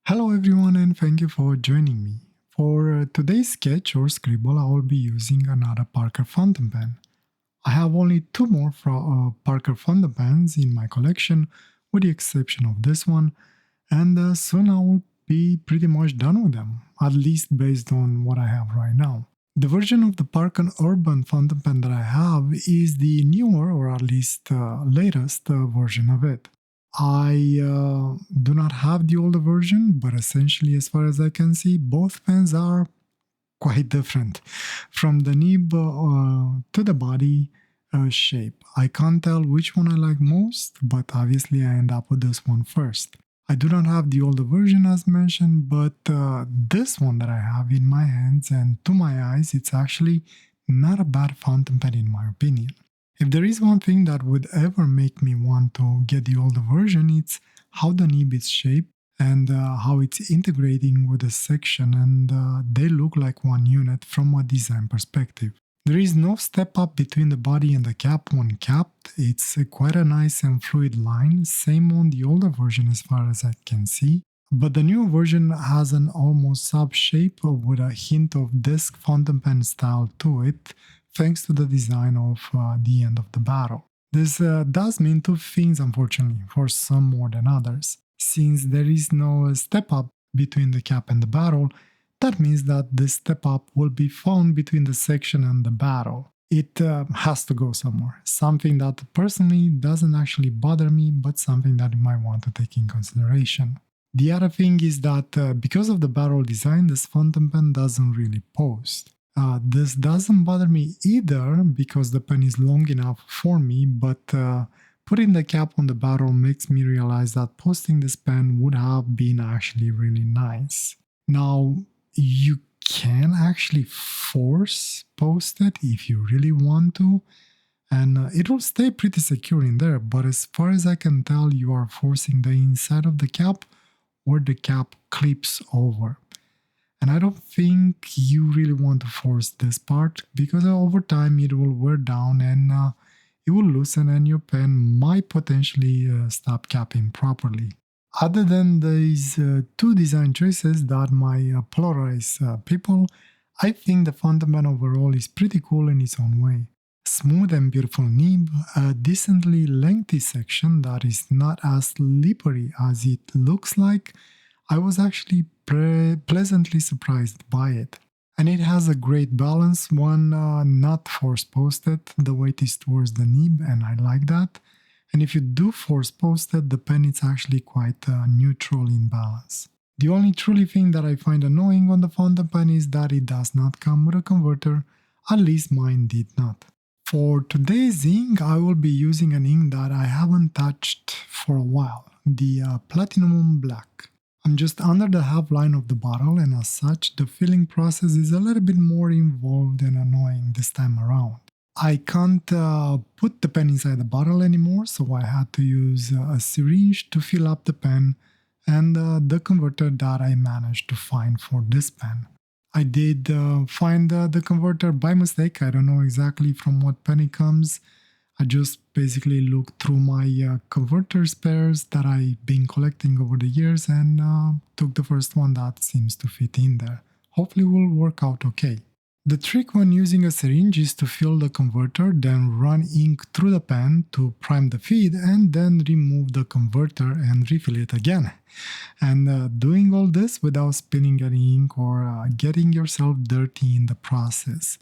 Hello everyone and thank you for joining me. For today's sketch or scribble, I will be using another Parker fountain pen. I have only two more Parker fountain pens in my collection with the exception of this one, and soon I will be pretty much done with them, at least based on what I have right now. The version of the Parker Urban fountain pen that I have is the newer or at least latest version of it. I do not have the older version, but essentially, as far as I can see, both pens are quite different from the nib to the body shape. I can't tell which one I like most, but obviously, I end up with this one first. I do not have the older version as mentioned, but this one that I have in my hands and to my eyes, it's actually not a bad fountain pen in my opinion. If there is one thing that would ever make me want to get the older version, it's how the nib is shaped and how it's integrating with the section, and they look like one unit from a design perspective. There is no step up between the body and the cap when capped. It's quite a nice and fluid line, same on the older version as far as I can see. But the new version has an almost sub shape with a hint of disc fountain pen style to it, thanks to the design of the end of the barrel. This does mean two things, unfortunately, for some more than others. Since there is no step up between the cap and the barrel, that means that this step up will be found between the section and the barrel. It has to go somewhere, something that personally doesn't actually bother me, but something that you might want to take in consideration. The other thing is that because of the barrel design, this fountain pen doesn't really post. This doesn't bother me either because the pen is long enough for me, but putting the cap on the barrel makes me realize that posting this pen would have been actually really nice. Now, you can actually force post it if you really want to, and it will stay pretty secure in there, but as far as I can tell, you are forcing the inside of the cap where the cap clips over. And I don't think you really want to force this part because over time it will wear down and it will loosen and your pen might potentially stop capping properly. Other than these two design choices that might polarize people, I think the fountain pen overall is pretty cool in its own way. Smooth and beautiful nib, a decently lengthy section that is not as slippery as it looks like. I was actually pleasantly surprised by it. And it has a great balance, one not force posted, the weight is towards the nib and I like that. And if you do force post it, the pen is actually quite neutral in balance. The only truly thing that I find annoying on the fountain pen is that it does not come with a converter, at least mine did not. For today's ink, I will be using an ink that I haven't touched for a while, the Platinum Black. I'm just under the half line of the bottle, and as such, the filling process is a little bit more involved and annoying this time around. I can't put the pen inside the bottle anymore, so I had to use a syringe to fill up the pen and the converter that I managed to find for this pen. I did find the converter by mistake. I don't know exactly from what pen it comes. I just basically looked through my converter spares that I've been collecting over the years and took the first one that seems to fit in there. Hopefully it will work out okay. The trick when using a syringe is to fill the converter, then run ink through the pen to prime the feed, and then remove the converter and refill it again. And doing all this without spilling any ink or getting yourself dirty in the process.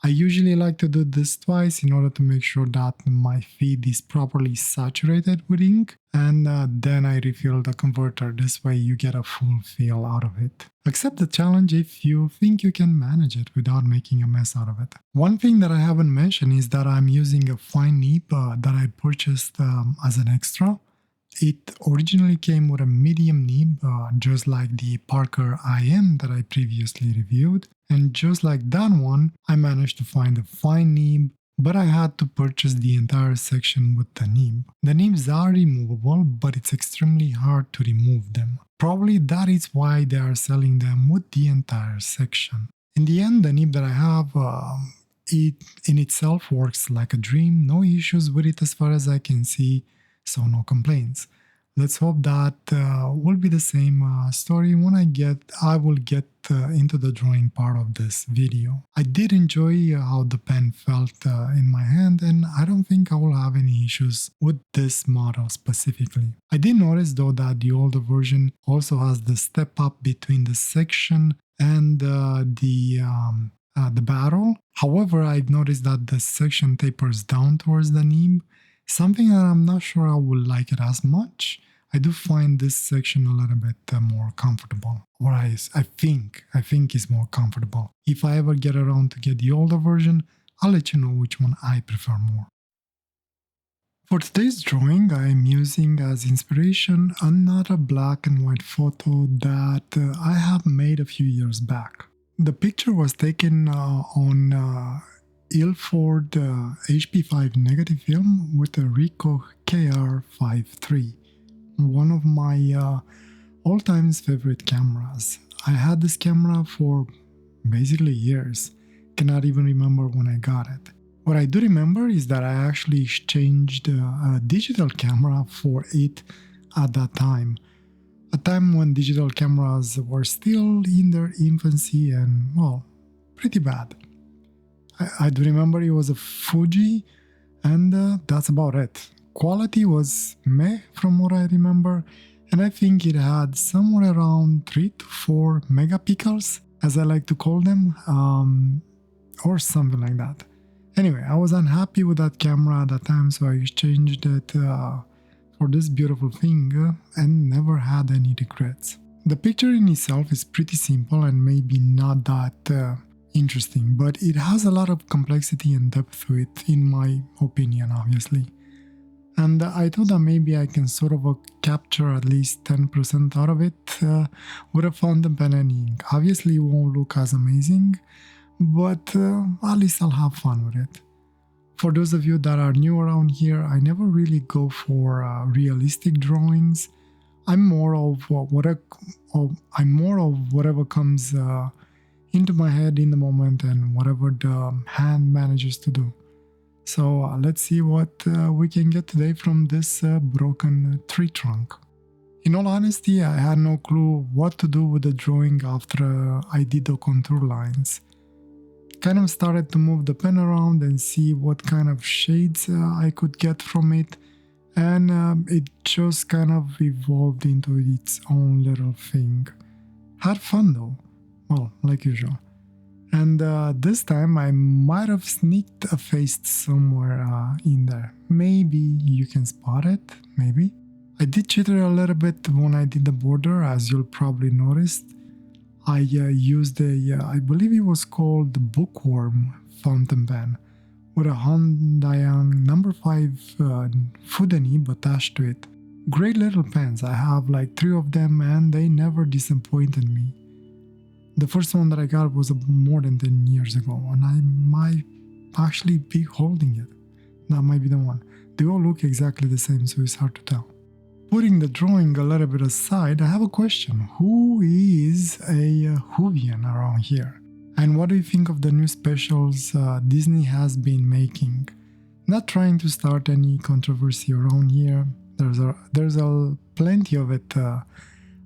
I usually like to do this twice in order to make sure that my feed is properly saturated with ink, and then I refill the converter. This way you get a full fill out of it. Accept the challenge if you think you can manage it without making a mess out of it. One thing that I haven't mentioned is that I'm using a fine nib that I purchased as an extra. It originally came with a medium nib, just like the Parker IM that I previously reviewed, and just like that one, I managed to find a fine nib, but I had to purchase the entire section with the nib. The nibs are removable, but it's extremely hard to remove them. Probably that is why they are selling them with the entire section. In the end, the nib that I have, it in itself works like a dream, no issues with it as far as I can see, so no complaints. Let's hope that will be the same story when I will get into the drawing part of this video. I did enjoy how the pen felt in my hand, and I don't think I will have any issues with this model specifically. I did notice though that the older version also has the step up between the section and the barrel. However, I've noticed that the section tapers down towards the nib, something that I'm not sure I would like it as much. I do find this section a little bit more comfortable, or I think is more comfortable. If I ever get around to get the older version, I'll let you know which one I prefer more. For today's drawing, I am using as inspiration another black and white photo that I have made a few years back. The picture was taken on Ilford HP5 negative film with a Ricoh KR53, one of my all-time favorite cameras. I had this camera for basically years, cannot even remember when I got it. What I do remember is that I actually exchanged a digital camera for it at that time. A time when digital cameras were still in their infancy and, well, pretty bad. I do remember it was a Fuji, and that's about it. Quality was meh from what I remember, and I think it had somewhere around 3 to 4 megapixels, as I like to call them, or something like that. Anyway, I was unhappy with that camera at that time, so I exchanged it for this beautiful thing and never had any regrets. The picture in itself is pretty simple and maybe not that interesting, but it has a lot of complexity and depth to it, in my opinion, obviously. And I thought that maybe I can sort of capture at least 10% out of it with a fountain pen and ink. Obviously, it won't look as amazing, but at least I'll have fun with it. For those of you that are new around here, I never really go for realistic drawings. I'm more of whatever comes into my head in the moment and whatever the hand manages to do. So let's see what we can get today from this broken tree trunk. In all honesty, I had no clue what to do with the drawing after I did the contour lines. Kind of started to move the pen around and see what kind of shades I could get from it, and it just kind of evolved into its own little thing. Had fun though, well, like usual. And this time I might have sneaked a face somewhere in there. Maybe you can spot it, maybe. I did chitter a little bit when I did the border, as you'll probably noticed. I used I believe it was called the Bookworm fountain pen with a Hondiang number 5 foot nib attached to it. Great little pens, I have like 3 of them and they never disappointed me. The first one that I got was more than 10 years ago, and I might actually be holding it. That might be the one. They all look exactly the same, so it's hard to tell. Putting the drawing a little bit aside, I have a question. Who is a Whovian around here? And what do you think of the new specials Disney has been making? Not trying to start any controversy around here. There's plenty of it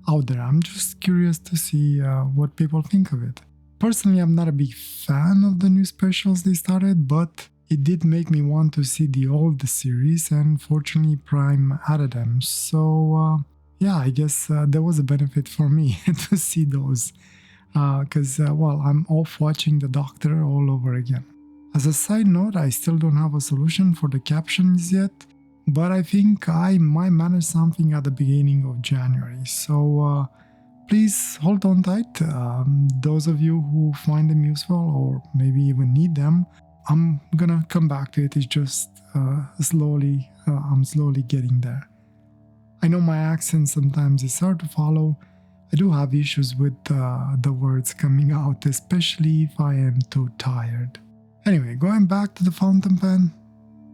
out there. I'm just curious to see what people think of it. Personally, I'm not a big fan of the new specials they started, but it did make me want to see the old series, and fortunately Prime added them. So yeah, I guess there was a benefit for me to see those, because well, I'm off watching The Doctor all over again. As a side note, I still don't have a solution for the captions yet, but I think I might manage something at the beginning of January. So please hold on tight. Those of you who find them useful or maybe even need them, I'm gonna come back to it. It's just slowly, I'm slowly getting there. I know my accent sometimes is hard to follow. I do have issues with the words coming out, especially if I am too tired. Anyway, going back to the fountain pen.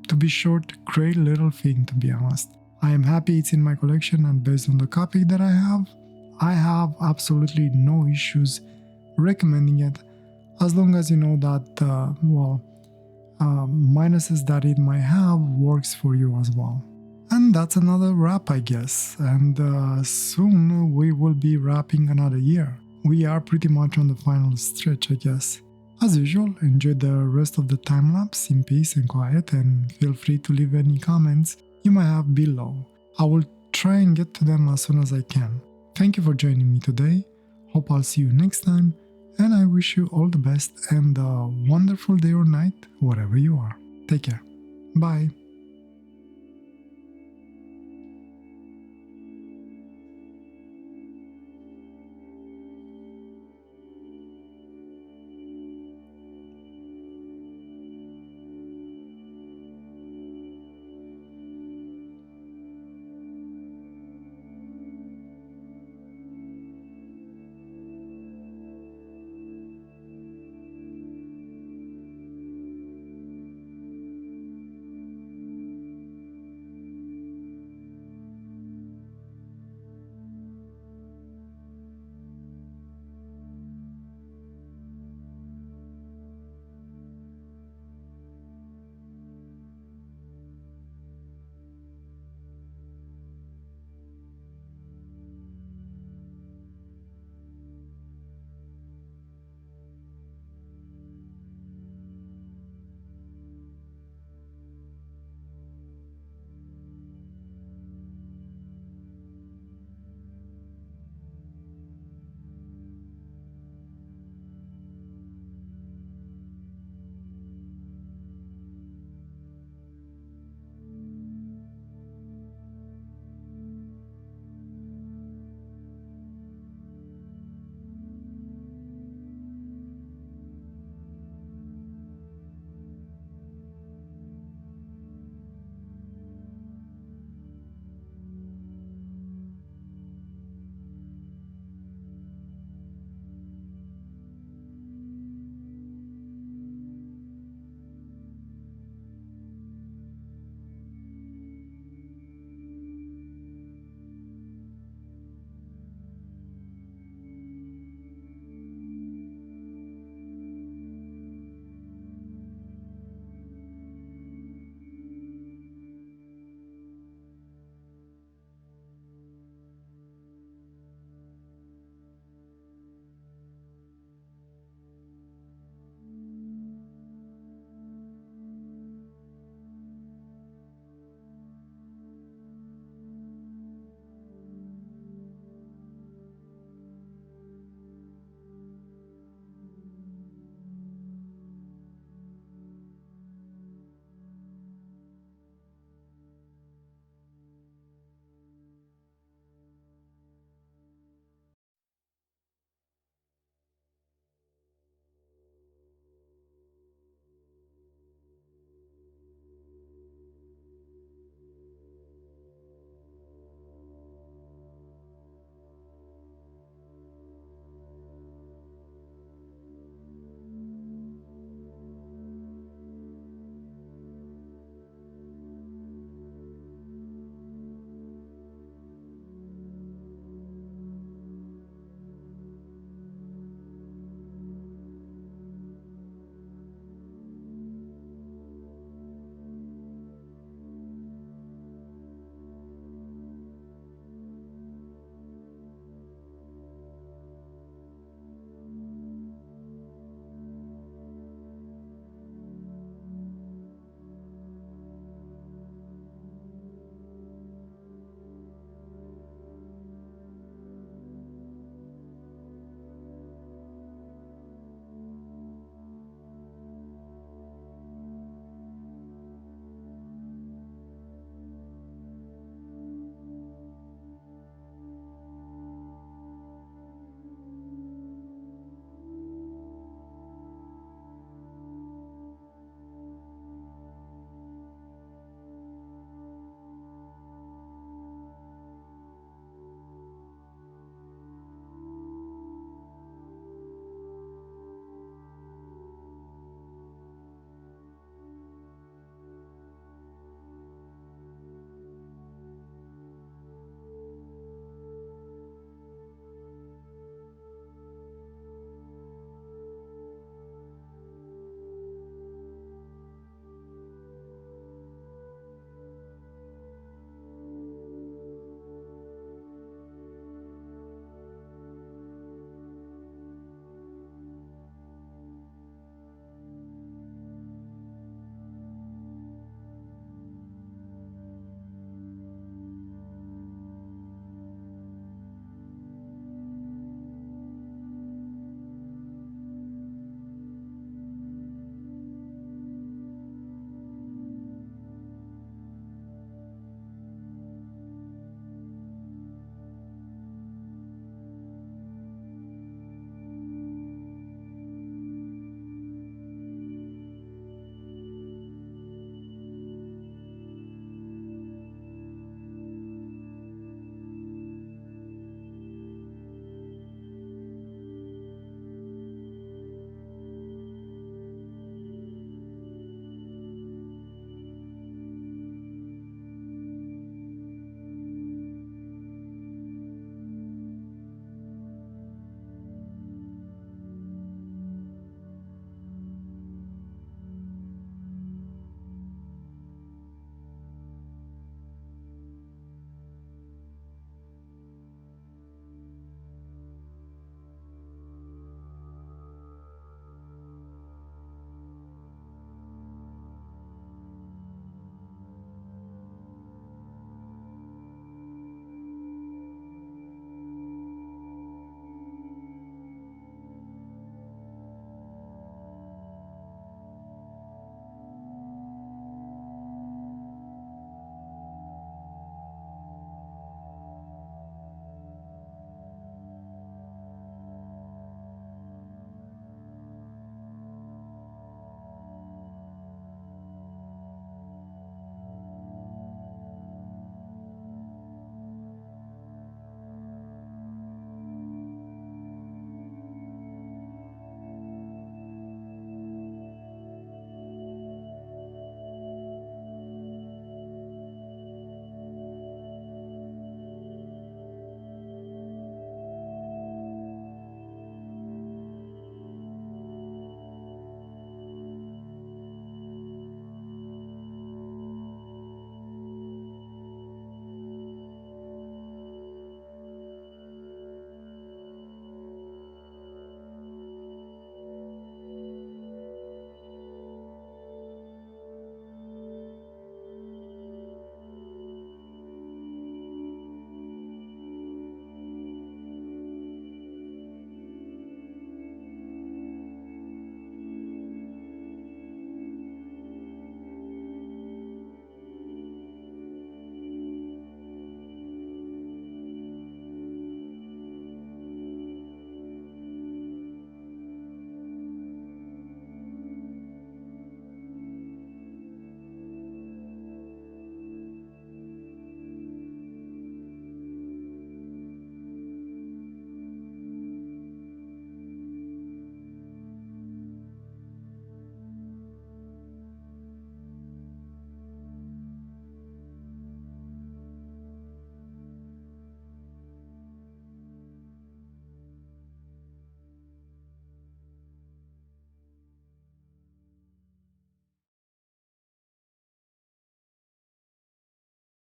To be short, great little thing, to be honest. I am happy it's in my collection, and based on the copy that I have absolutely no issues recommending it, as long as you know that, minuses that it might have works for you as well. And that's another wrap, I guess. And soon we will be wrapping another year. We are pretty much on the final stretch, I guess. As usual, enjoy the rest of the time lapse in peace and quiet, and feel free to leave any comments you might have below. I will try and get to them as soon as I can. Thank you for joining me today. Hope I'll see you next time, and I wish you all the best and a wonderful day or night, wherever you are. Take care. Bye.